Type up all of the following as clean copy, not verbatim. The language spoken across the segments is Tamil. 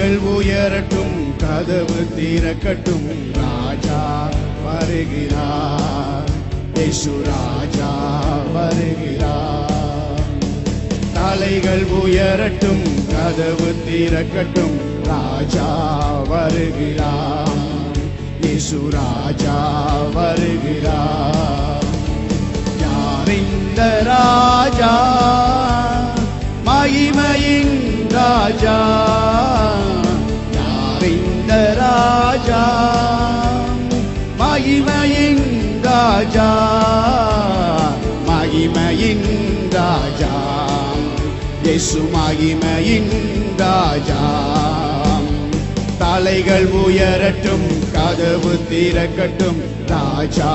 தலைகள் உயரட்டும், கதவு திறக்கட்டும், ராஜா வருகிறார், இயேசு ராஜா வருகிறார். தலைகள் உயரட்டும், கதவு திறக்கட்டும், ராஜா வருகிறார், இயேசு ராஜா வருகிறார். யார் இந்த ராஜா? மகிமையின் ராஜா. யார் இந்த ராஜா? மகிமையின் ராஜா. மகிமையின் ராஜா, இயேசு மகிமையின் ராஜா. தலைகள் உயரட்டும், கதவு திறக்கட்டும், ராஜா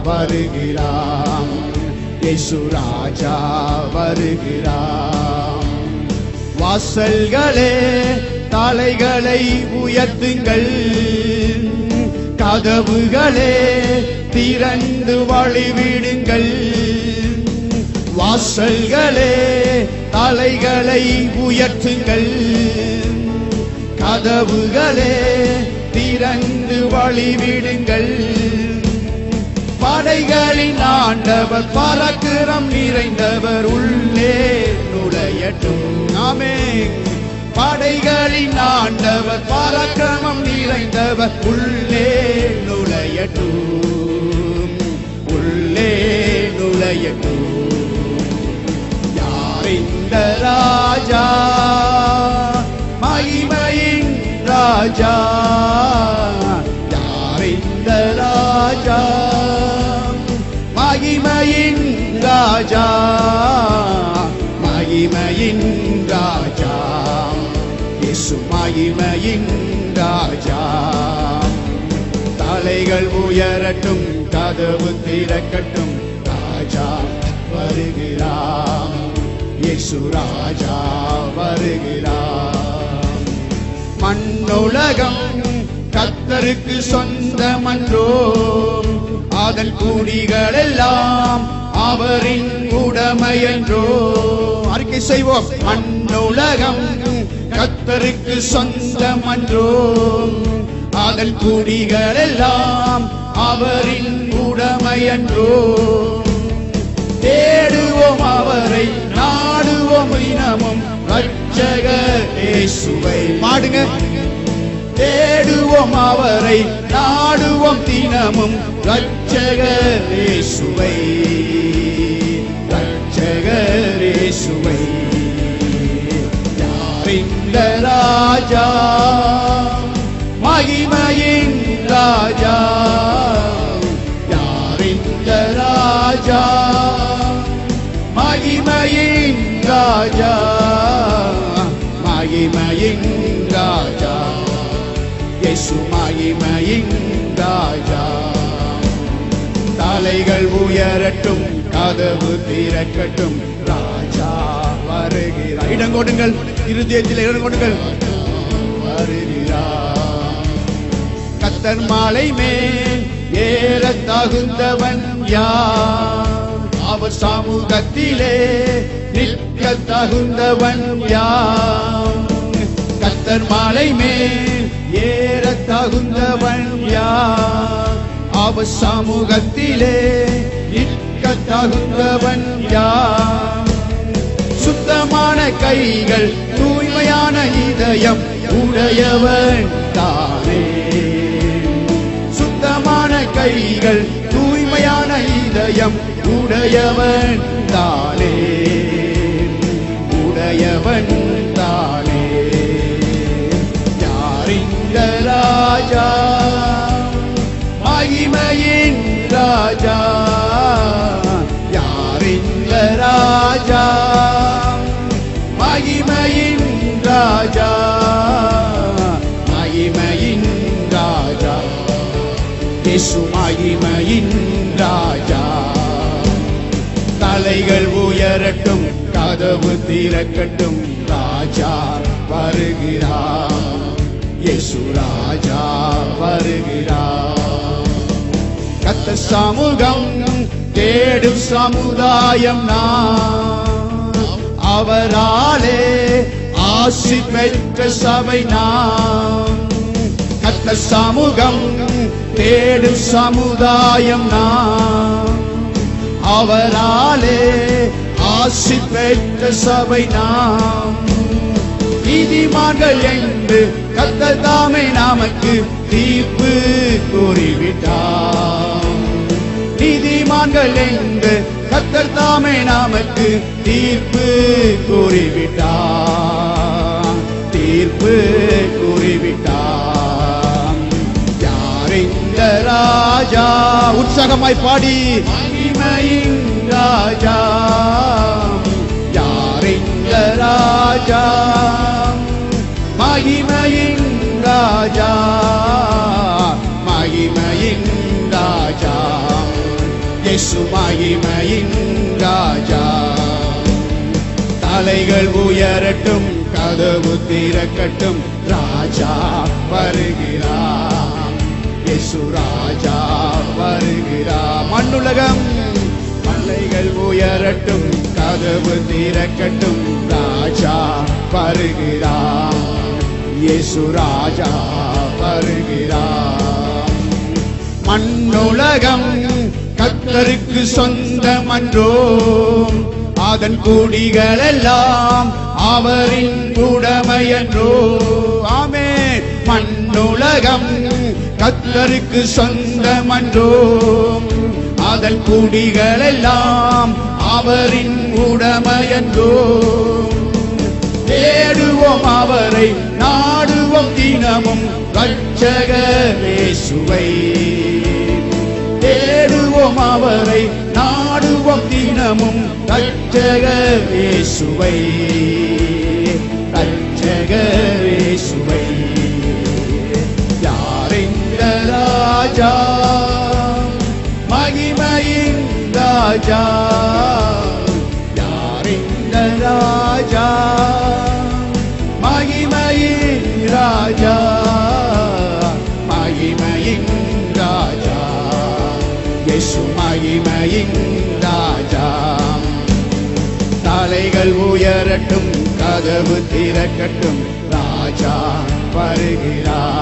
வருகிறார், இயேசு ராஜா வருகிறார். வாசல்களே தலைகளை உயர்த்துங்கள், கதவுகளே திறந்து வழிவிடுங்கள். வாசல்களே தலைகளை உயர்த்துங்கள், கதவுகளே திறந்து வழிவிடுங்கள். படைகளின் ஆண்டவர் பராக்கிரம் நிறைந்தவர் உள்ளே நுழையட்டும். ஆமென். படைகளின் ஆண்டவர் பராக்கிரமம் நிறைந்தவர் உள்ளே நுழையட்டும், உள்ளே நுழையட்டும். யார் இந்த ராஜா? மகிமையின் ராஜா. யார் இந்த ராஜா? மகிமையின் ராஜா. மகிமையின் ராஜா, இயேசு மகிமையின் ராஜா. தலைகள் உயரட்டும், கதவு திறக்கட்டும், ராஜா வருகிறார், இயேசு ராஜா வருகிறார். மண்ணுலகம் கர்த்தருக்கு சொந்தமன்றோ, அதன் குடிகள் எல்லாம் அவரின் உடைமையன்றோ. அறிக்கை செய்வோம். மண்ணுலகம் கர்த்தருக்கு சொந்தமன்றோ, அதன் குடிகள் எல்லாம் அவரின் உடைமையன்றோ. தேடுவோம் அவரை, நாடுவோம் இனமும் இரட்சகர் இயேசுவை. பாடுங்க. தேடுவோம் அவரை, நாடுவோம் தினமும் இரட்சகர் இயேசுவை, இரட்சகர் இயேசுவை. யார் இந்த ராஜா? மகிமையின் ராஜா. யார் இந்த ராஜா? மகிமையின் ராஜா. மகிமையின் ராஜா, இயேசு மகிமையின் ராஜா. தலைகள் உயரட்டும், கதவு திறக்கட்டும், ராஜா வருகிறார். இடம் கொடுங்கள், இருதயத்தில் இடம் கொடுங்கள். வருகிறார். கர்த்தர் மாலை மேல் ஏற தகுந்தவன் யார்? அவர் சமூகத்திலே நிற்க தகுந்தவன் யார்? கர்த்தர் மாலை மேல் ஏற தகுந்தவன் யார்? அவர் சமூகத்திலே நிற்க தகுந்தவன் யார்? சுத்தமான கைகள், தூய்மையான இதயம் உடையவன் தானே. சுத்தமான கைகள், தூய்மையான இதயம் உடையவன் தானே, உடையவன் தானே. யார் இந்த ராஜா? மகிமையின் ராஜா. யார் இந்த ராஜா? மகிமையின் ராஜா. மகிமையின் ராஜா, இயேசு மகிமையின் ராஜா. தலைகள் உயரட்டும், கதவு திறக்கட்டும், ராஜா வருகிறார், இயேசு ராஜா வருகிறார். கர்த்தர் சமூகம் தேடும் சமுதாயம் நான், அவராலே ஆசி பெற்ற சபை நாம். கர்த்தர் சமூகம் தேடும் சமுதாயம் நாம். அவராலே ஆசி பெற்ற சபை நாம். நீதிமான்கள் என்று கர்த்தர் தாமே நமக்கு தீர்ப்பு கூறிவிட்டார். நீதிமான்கள் என்று கர்த்தர் தாமே நமக்கு தீர்ப்பு கூறிவிட்டார். தீர்ப்பு கூறிவிட்டார். யார் இந்த ராஜா? உற்சாகமாய் பாடி, மகிமையின் ராஜா. யார் இந்த ராஜா? மகிமையின் ராஜா. மகிமையின் ராஜா. இயேசு மகிமையின் ராஜா. தலைகள் உயரட்டும், கதவு திறக்கட்டும், ராஜா வருகிறார். இயேசு ராஜா வருகிறார். மண்ணுலகம் மலைகள் உயரட்டும், கதவு திறக்கட்டும், ராஜா வருகிறார். இயேசு ராஜா வருகிறார். மண்ணுலகம் கர்த்தருக்கு சொந்தமன்றோ, அதன் குடிகள் எல்லாம் அவரின் உடைமையன்றோ. ஆமென். மண்ணுலகம் கர்த்தருக்கு சொந்தமன்றோ, அதன் குடிகள் எல்லாம் அவரின் உடைமையன்றோ. தேடுவோம் அவரை, நாடுவோம் தினமும் இரட்சகர் இயேசுவை. தேடுவோம் அவரை, நாடுவோம் தினமும் இரட்சகர் இயேசுவை. இரட்சகர் இயேசுவை. யார் இந்த ராஜா? மகிமையின் ராஜா. யார் இந்த ராஜா? மகிமையின் ராஜா. மகிமையின் ராஜா. இயேசு மகிமையின் ராஜா. தலைகள் உயரட்டும், கதவு திறக்கட்டும், ராஜா வருகிறார்.